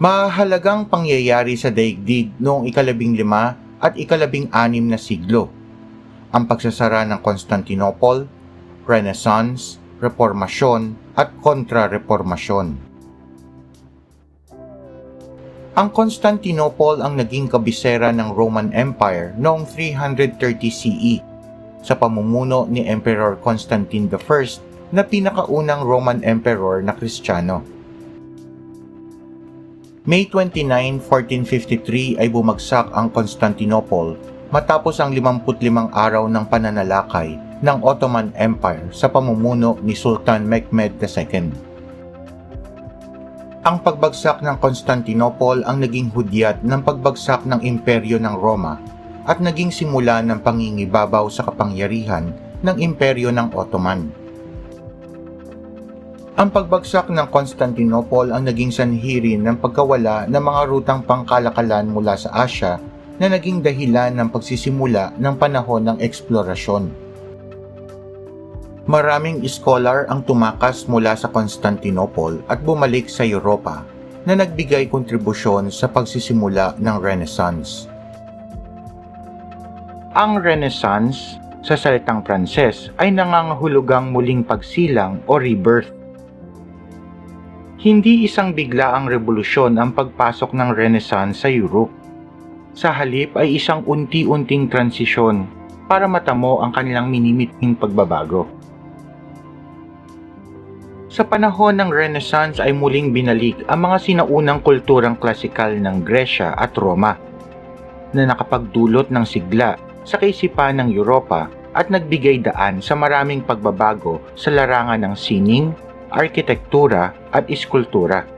Mahalagang pangyayari sa daigdig noong ika-15 at ika-16 na siglo. Ang pagsasara ng Constantinople, Renaissance, Reformasyon at Kontra-Reformasyon. Ang Constantinople ang naging kabisera ng Roman Empire noong 330 CE sa pamumuno ni Emperor Constantine I na pinakaunang Roman Emperor na Kristiyano. May 29, 1453 ay bumagsak ang Constantinople matapos ang 55 araw ng pananalakay ng Ottoman Empire sa pamumuno ni Sultan Mehmed II. Ang pagbagsak ng Constantinople ang naging hudyat ng pagbagsak ng imperyo ng Roma at naging simula ng pangingibabaw sa kapangyarihan ng imperyo ng Ottoman. Ang pagbagsak ng Constantinople ang naging sanhi rin ng pagkawala ng mga rutang pangkalakalan mula sa Asya na naging dahilan ng pagsisimula ng panahon ng eksplorasyon. Maraming iskolar ang tumakas mula sa Constantinople at bumalik sa Europa na nagbigay kontribusyon sa pagsisimula ng Renaissance. Ang Renaissance, sa salitang Pranses, ay nangangahulugang muling pagsilang o rebirth. Hindi isang biglaang revolusyon ang pagpasok ng Renaissance sa Europe. Sa halip ay isang unti-unting transisyon para matamo ang kanilang minimiting pagbabago. Sa panahon ng Renaissance ay muling binalik ang mga sinaunang kulturang klasikal ng Gresya at Roma na nakapagdulot ng sigla sa kaisipan ng Europa at nagbigay daan sa maraming pagbabago sa larangan ng sining, arkitektura at iskultura.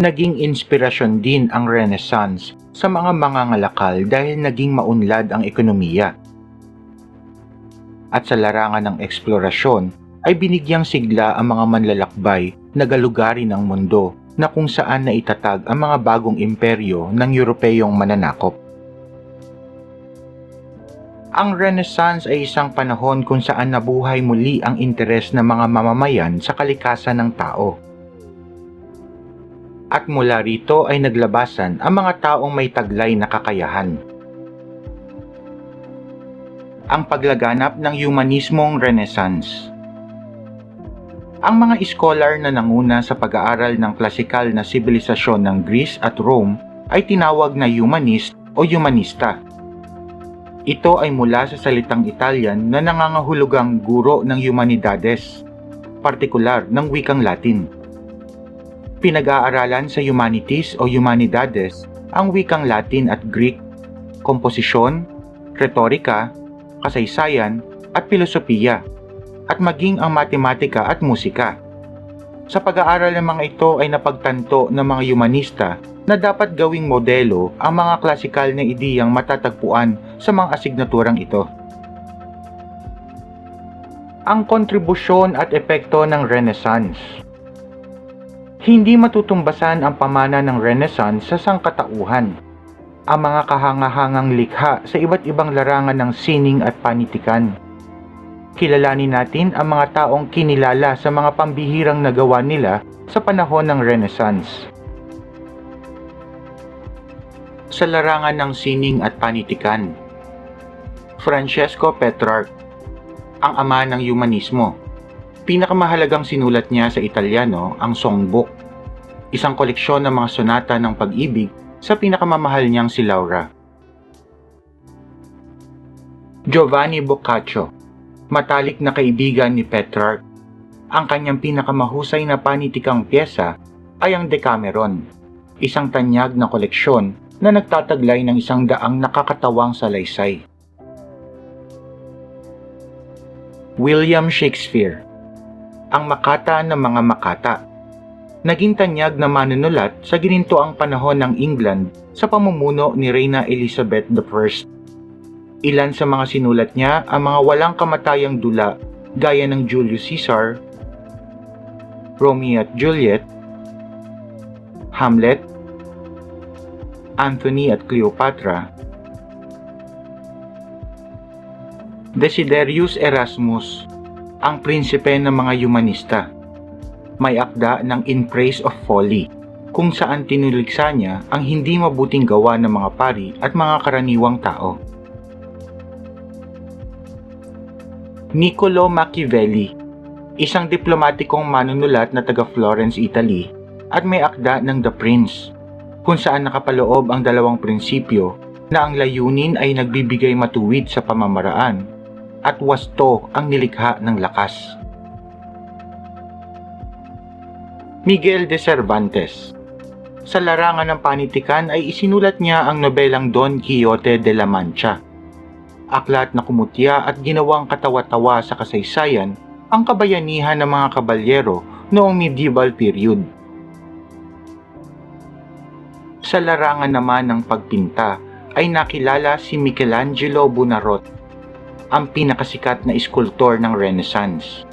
Naging inspirasyon din ang Renaissance sa mga mangangalakal dahil naging maunlad ang ekonomiya. At sa larangan ng eksplorasyon ay binigyang sigla ang mga manlalakbay na galugari ng mundo na kung saan naitatag ang mga bagong imperyo ng Europeyong mananakop. Ang Renaissance ay isang panahon kung saan nabuhay muli ang interes ng mga mamamayan sa kalikasan ng tao. At mula rito ay naglabasan ang mga taong may taglay na kakayahan. Ang paglaganap ng humanismong Renaissance. Ang mga iskolar na nanguna sa pag-aaral ng klasikal na sibilisasyon ng Greece at Rome ay tinawag na humanist o humanista. Ito ay mula sa salitang Italian na nangangahulugang guro ng humanidades, partikular ng wikang Latin. Pinag-aaralan sa humanities o humanidades ang wikang Latin at Greek, komposisyon, retorika, kasaysayan at filosofiya, at maging ang matematika at musika. Sa pag-aaral ng mga ito ay napagtanto ng mga humanista na dapat gawing modelo ang mga klasikal na ideyang matatagpuan sa mga asignaturang ito. Ang kontribusyon at epekto ng Renaissance. Hindi matutumbasan ang pamana ng Renaissance sa sangkatauhan. Ang mga kahangahangang likha sa iba't ibang larangan ng sining at panitikan. Kilalanin natin ang mga taong kinilala sa mga pambihirang nagawa nila sa panahon ng Renaissance. Sa larangan ng sining at panitikan, Francesco Petrarch, ang ama ng humanismo. Pinakamahalagang sinulat niya sa Italyano ang Songbook, isang koleksyon ng mga sonata ng pag-ibig sa pinakamamahal niyang si Laura. Giovanni Boccaccio, matalik na kaibigan ni Petrarch. Ang kanyang pinakamahusay na panitikang pyesa ay ang Decameron, isang tanyag na koleksyon na nagtataglay ng 100 nakakatawang salaysay. William Shakespeare, ang makata ng mga makata. Naging tanyag na manunulat sa ginintoang panahon ng England sa pamumuno ni Reyna Elizabeth I. Ilan sa mga sinulat niya ang mga walang kamatayang dula gaya ng Julius Caesar, Romeo at Juliet, Hamlet, Antony at Cleopatra, Desiderius Erasmus, ang prinsipe ng mga humanista. May akda ng In Praise of Folly, kung saan tinuliksa niya ang hindi mabuting gawa ng mga pari at mga karaniwang tao. Niccolo Machiavelli, isang diplomatikong manunulat na taga Florence, Italy, at may akda ng The Prince, kung saan nakapaloob ang dalawang prinsipyo na ang layunin ay nagbibigay matuwid sa pamamaraan at wasto ang nilikha ng lakas. Miguel de Cervantes, sa larangan ng panitikan ay isinulat niya ang nobelang Don Quixote de la Mancha. Aklat na kumutya at ginawang katawa-tawa sa kasaysayan ang kabayanihan ng mga kabalyero noong medieval period. Sa larangan naman ng pagpinta ay nakilala si Michelangelo Buonarroti, ang pinakasikat na iskultor ng Renaissance.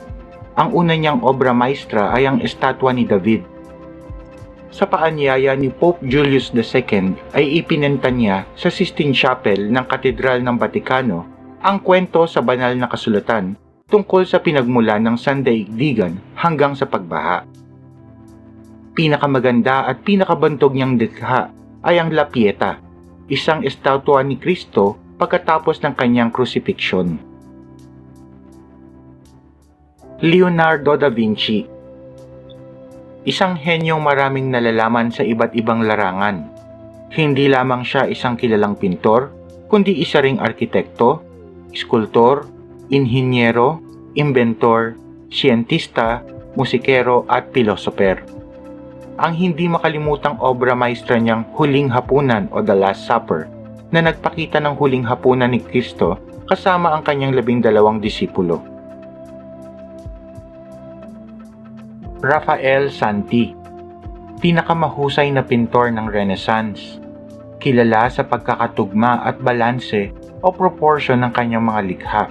Ang una niyang obra maestra ay ang estatwa ni David. Sa paanyaya ni Pope Julius II ay ipinenta niya sa Sistine Chapel ng Katedral ng Batikano ang kwento sa banal na kasulatan tungkol sa pinagmulan ng sandaigdigan hanggang sa pagbaha. Pinakamaganda at pinakabantog niyang likha ay ang La Pieta, isang estatwa ni Kristo pagkatapos ng kanyang crucifixion. Leonardo da Vinci, isang henyong maraming nalalaman sa iba't ibang larangan. Hindi lamang siya isang kilalang pintor, kundi isa ring arkitekto, iskultor, inhinyero, inventor, siyentista, musikero at pilosoper. Ang hindi makalimutang obra maestra niyang Huling Hapunan o The Last Supper na nagpakita ng huling hapunan ni Kristo kasama ang kanyang 12 disipulo. Rafael Santi, pinakamahusay na pintor ng Renaissance. Kilala sa pagkakatugma at balanse o proportion ng kanyang mga likha.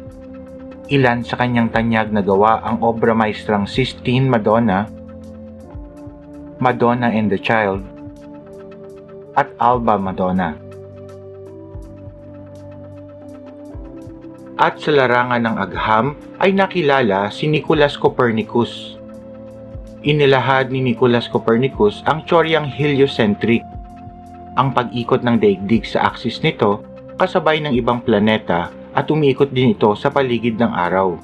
Ilan sa kanyang tanyag na gawa ang obra maestrang Sistine Madonna, Madonna and the Child, at Alba Madonna. At sa larangan ng agham ay nakilala si Nicolas Copernicus. Inilahad ni Nicolas Copernicus ang teoryang heliocentric, ang pag-ikot ng daigdig sa aksis nito kasabay ng ibang planeta at umiikot din ito sa paligid ng araw.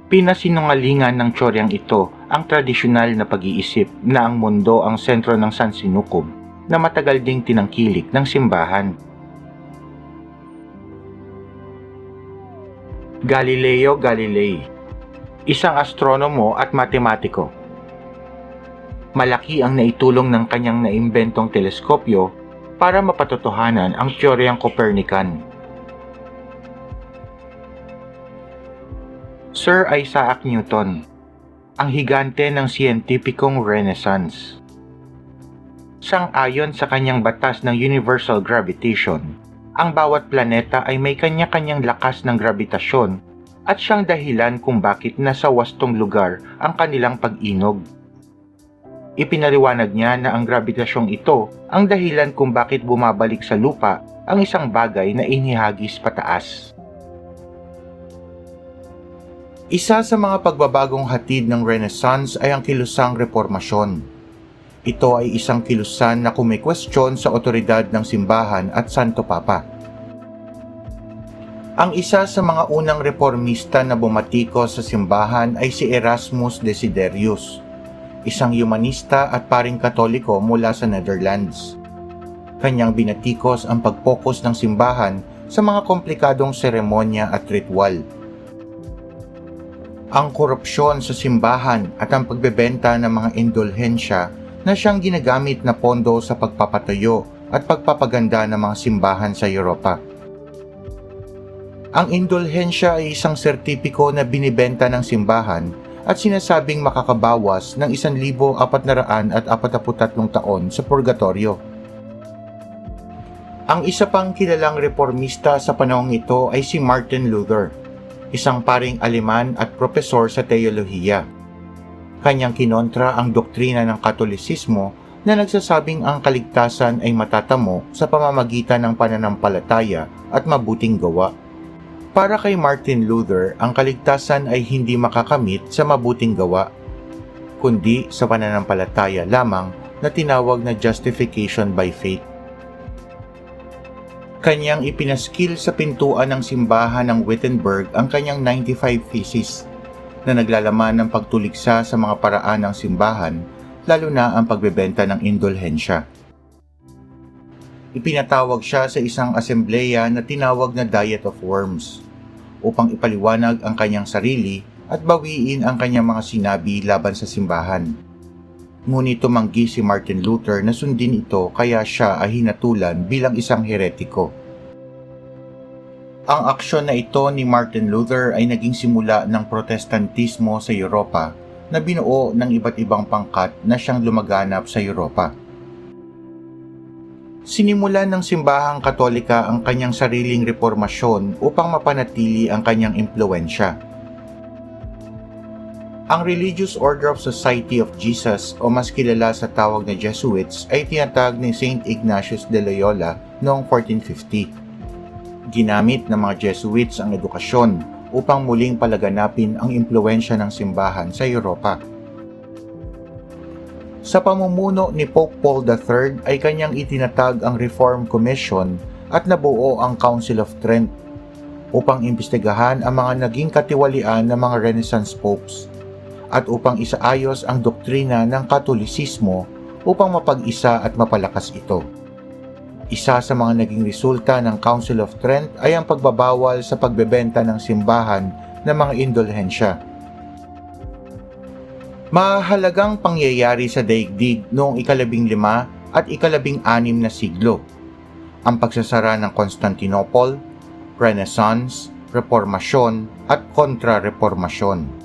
Pinasinungalingan ng teoryang ito ang tradisyonal na pag-iisip na ang mundo ang sentro ng sansinukob na matagal ding tinangkilik ng simbahan. Galileo Galilei, isang astronomo at matematiko. Malaki ang naitulong ng kanyang naimbentong teleskopyo para mapatotohanan ang teoryang Copernican. Sir Isaac Newton, ang higante ng siyentipikong Renaissance. Sang-ayon sa kanyang batas ng universal gravitation, ang bawat planeta ay may kanya-kanyang lakas ng grabitasyon at siyang dahilan kung bakit nasa wastong lugar ang kanilang pag-inog. Ipinaliwanag niya na ang gravitasyong ito ang dahilan kung bakit bumabalik sa lupa ang isang bagay na inihagis pataas. Isa sa mga pagbabagong hatid ng Renaissance ay ang kilusang reformasyon. Ito ay isang kilusan na kumikwestiyon sa otoridad ng simbahan at Santo Papa. Ang isa sa mga unang reformista na bumatikos sa simbahan ay si Erasmus Desiderius, isang humanista at paring Katoliko mula sa Netherlands. Kanyang binatikos ang pag-focus ng simbahan sa mga komplikadong seremonya at ritual. Ang korupsyon sa simbahan at ang pagbebenta ng mga indulhensya na siyang ginagamit na pondo sa pagpapatayo at pagpapaganda ng mga simbahan sa Europa. Ang indulhensya ay isang sertipiko na binibenta ng simbahan at sinasabing makakabawas ng 1,443 taon sa purgatorio. Ang isa pang kilalang reformista sa panahong ito ay si Martin Luther, isang paring Aleman at propesor sa teolohiya. Kanyang kinontra ang doktrina ng Katolisismo na nagsasabing ang kaligtasan ay matatamo sa pamamagitan ng pananampalataya at mabuting gawa. Para kay Martin Luther, ang kaligtasan ay hindi makakamit sa mabuting gawa. kundi sa pananampalataya lamang na tinawag na justification by faith. Kanyang ipinaskil sa pintuan ng simbahan ng Wittenberg ang kanyang 95 Theses na naglalaman ng pagtuligsa sa mga paraan ng simbahan, lalo na ang pagbebenta ng indulhensya. Ipinatawag siya sa isang asembleya na tinawag na Diet of Worms upang ipaliwanag ang kanyang sarili at bawiin ang kanyang mga sinabi laban sa simbahan. Ngunit tumanggi si Martin Luther na sundin ito, kaya siya ay hinatulan bilang isang heretiko. Ang aksyon na ito ni Martin Luther ay naging simula ng Protestantismo sa Europa na binuo ng iba't ibang pangkat na siyang lumaganap sa Europa. Sinimulan ng simbahang Katolika ang kanyang sariling reformasyon upang mapanatili ang kanyang impluwensya. Ang Religious Order of Society of Jesus o mas kilala sa tawag na Jesuits ay tinatag ni Saint Ignatius de Loyola noong 1450. Ginamit ng mga Jesuits ang edukasyon upang muling palaganapin ang impluwensya ng simbahan sa Europa. Sa pamumuno ni Pope Paul III ay kanyang itinatag ang Reform Commission at nabuo ang Council of Trent upang imbestigahan ang mga naging katiwalian ng mga Renaissance popes at upang isaayos ang doktrina ng Katolisismo upang mapag-isa at mapalakas ito. Isa sa mga naging resulta ng Council of Trent ay ang pagbabawal sa pagbebenta ng simbahan ng mga indulhensya. Mahalagang pangyayari sa daigdig noong ika-15 at ika-16 na siglo. Ang pagsasara ng Constantinople, Renaissance, Reformasyon at Kontra-Reformasyon.